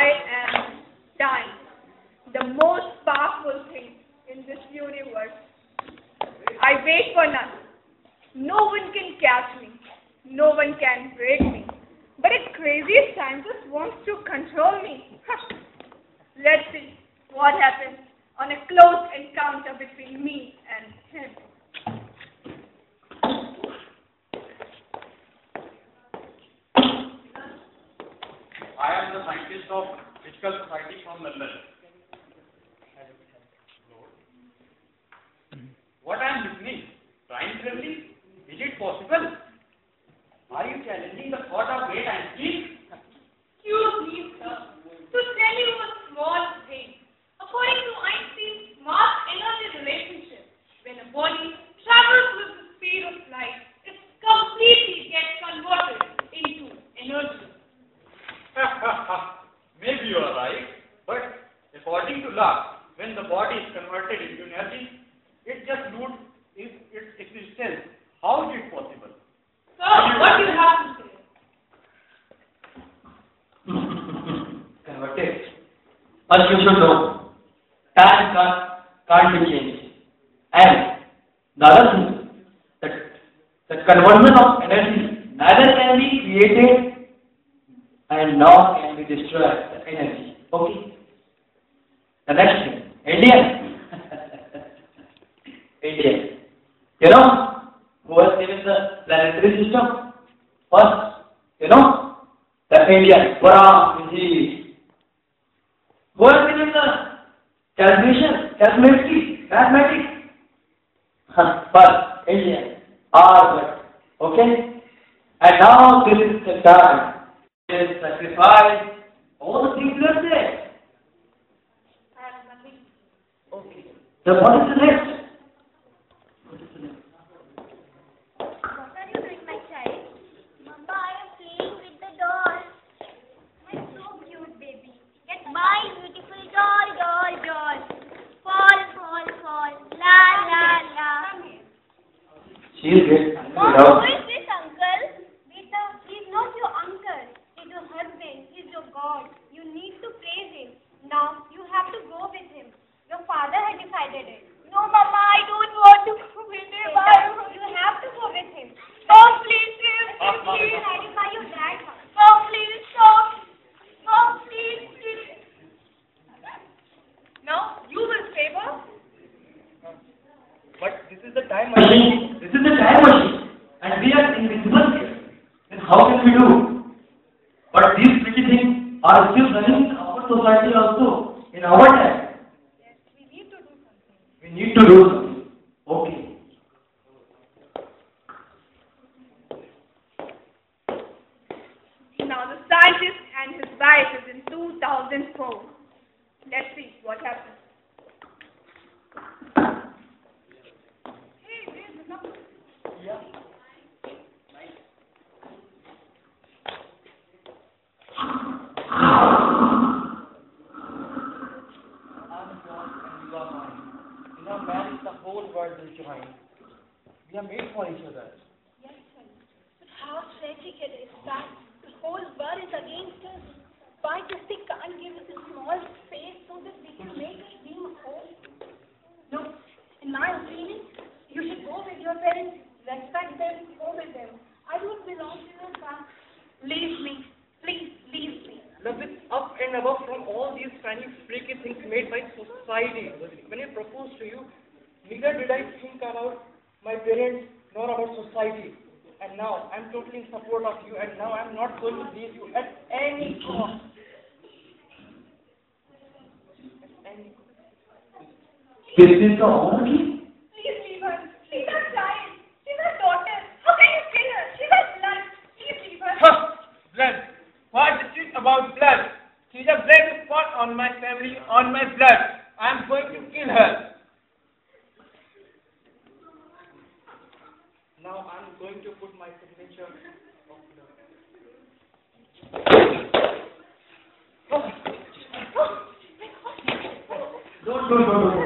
I am time, the most powerful thing in this universe. I wait for nothing. No one can catch me. No one can break me. But a crazy scientist wants to control me. Let's see what happens on a close encounter between me and him. I am the scientist of Physical Society from London. What I am listening? Time traveling? Is it possible? Are you challenging the thought of great Einstein? Excuse me, sir. To tell you a small thing. According to Einstein's mass-energy relationship, when a body travels with the speed of light, it completely gets converted into energy. Maybe you are right, but according to law, when the body is converted into energy, it just loses its existence. How is it possible? Sir, what do you have to say? Converted. First you should know, time can't be changed. And the other thing, that the conversion of energy neither can be created and nor can be destroyed, the energy. Okay? The next thing, Indian. Indian. You know who has given the planetary system? First, you know, the Indian, Quran, Injil. Who has given the mathematics? First, Indian, Harvard. Okay? And now this is the time. There is sacrifice. All the things are there. I have nothing. Okay. Then what is the next? What are you doing, my child? Mama, I am playing with the doll. I'm so cute, baby. Get my beautiful doll. Fall. La, la, la. She is great. Mom, who is this uncle? Beta, he's not your uncle. He's your husband. He's your God. You need to praise him. Now, you have to go with him. Your father had decided it. No, Mama, I don't want to go with him. You have to go with him. Oh, please, please. Satisfy your dad. Oh, please, stop. Oh, please. Now, you will favor? But this is the time machine. This is the time machine. And we are invisible here. Then how can we do? But these pretty things are still running in our society also. In our time. Yes, we need to do something. We need to do something. Okay. Now the scientist and his wife is in 2004. Let's see what happens. Hey, there's the number. Yeah. Man is the whole world is behind. We are made for each other. Yes, sir. But how tragic it is that the whole world is against us. Why just they can't give us a small space so that we can make a dream home? No, in my opinion, you should go with your parents, respect them, go with them. I don't belong to your family. Leave me. Please, leave me. Love is up and above from all these tiny freaky things made by society. When I proposed to you, neither did I think about my parents nor about society. And now I'm totally in support of you, and now I'm not going to leave you at any cost. At any cost. This is the only. Please leave her. She's a child. She's a daughter. How can you kill her? She's a blood. Please leave her. Blood. What is it about blood? She's a black spot on my family, on my blood. I'm going to kill her. Now I'm going to put my signature of blood. Don't.